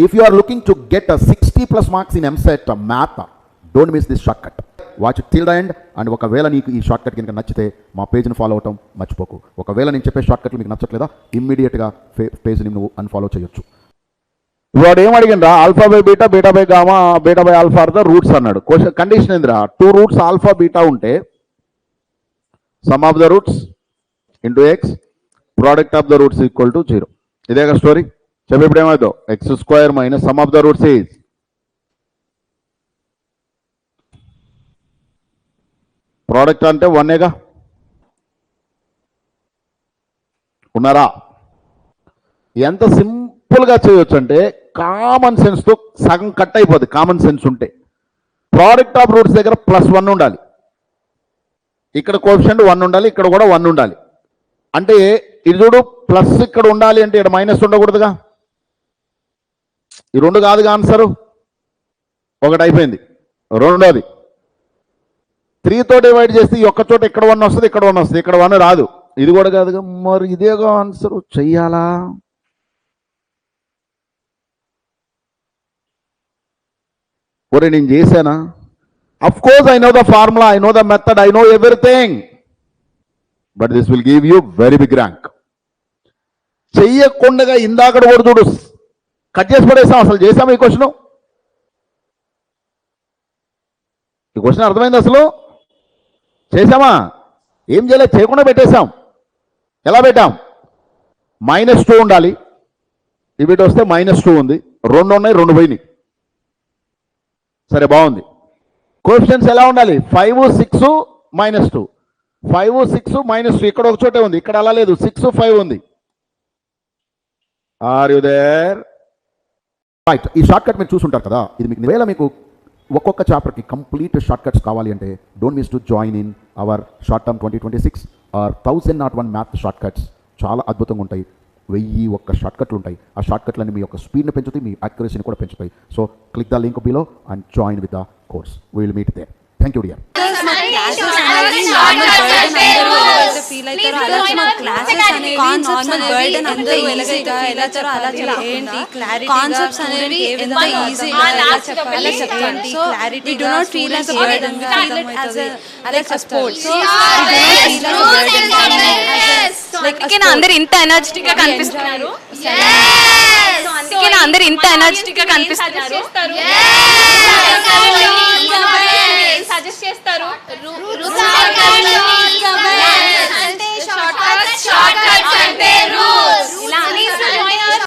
If you are looking to get a 60+ marks in MSET math, don't miss this shortcut. Watch it till the end. And ఒకవేళ నీకు ఈ shortcut కనుక నచ్చితే మా పేజ్ని follow అవటం మర్చిపోకు. ఒకవేళ నేను చెప్పే షార్ట్కట్లు మీకు నచ్చట్లేదా, ఇమ్మీడియట్గా పేజ్ని నువ్వు అన్ఫాలో చేయొచ్చు. వాడు ఏం అడిగిందా, alpha by beta, beta by gamma, beta by alpha are the roots అన్నాడు. క్వశ్చన్ కండిషన్ ఏందిరా, 2 రూట్స్ ఆల్ఫా బీటా ఉంటే sum of the roots into X, product of the roots equal to 0. ఇదేగా స్టోరీ. చెప్పి ఇప్పుడు ఏమవుతావు, x² minus sum of the roots is product అంటే 1ఏగా. ఉన్నారా? ఎంత సింపుల్గా చేయొచ్చు అంటే కామన్ సెన్స్తో సగం కట్ అయిపోద్ది. కామన్ సెన్స్ ఉంటే ప్రోడక్ట్ ఆఫ్ రూట్స్ దగ్గర +1 ఉండాలి, ఇక్కడ కోఎఫిషియంట్ 1 ఉండాలి, ఇక్కడ కూడా 1 ఉండాలి. అంటే ఇది చూడు, ప్లస్ ఇక్కడ ఉండాలి అంటే ఇక్కడ మైనస్ ఉండకూడదుగా. ఈ 2 కాదుగా ఆన్సరు. ఒకటి అయిపోయింది. రెండోది 3తో డివైడ్ చేస్తే ఈ ఒక్క చోట ఇక్కడ 1 వస్తుంది, ఇక్కడ 1 వస్తుంది, ఇక్కడ 1 రాదు. ఇది కూడా కాదుగా. మరి ఇదేగా ఆన్సర్ చెయ్యాలా? ఒరే నేను చేశానా? Of course I know the formula, I know the method, I know everything, but this will give you very big rank. చెయ్యకుండా ఇందాక కూడా చూడు కట్ చేసి పడేసాం. అసలు చేసాము ఈ క్వశ్చన్? ఈ క్వశ్చన్ అర్థమైంది? అసలు చేసామా? ఏం చేయలేదు, చేయకుండా పెట్టేశాం. ఎలా పెట్టాం? -2 ఉండాలి, ఇవి వస్తే -2 ఉంది, 2 ఉన్నాయి, 2 పోయినాయి. సరే బాగుంది. కోఎఫిషియెంట్స్ ఎలా ఉండాలి? 5, 6, -2. 5, 6, -2 ఇక్కడ ఒక చోటే ఉంది, ఇక్కడ అలా లేదు, 6, 5 ఉంది. Are you there? రైట్. ఈ షార్ట్కట్ మీరు చూసుంటారు కదా. ఇది మీకు వేళ మీకు ఒక్కొక్క చాప్టర్కి కంప్లీట్ షార్ట్కట్స్ కావాలి అంటే don't miss to join in our short term 2026 or 1001 math shortcuts. చాలా అద్భుతంగా ఉంటాయి. 1001 షార్ట్కట్లు ఉంటాయి. ఆ షార్ట్కట్లన్నీ మీ యొక్క స్పీడ్ని పెంచుతాయి, మీ యాక్యురసీని కూడా పెంచుతాయి. So click the link below and join with the course. We will meet there. Thank you dear. అందరు ఇంత ఎనర్జెటిక్ గా కనిపిస్తున్నారు. అందరు ఇంత ఎనర్జెటిక్ గా కనిపిస్తున్నారు. సజెస్ట్ చేస్తారు.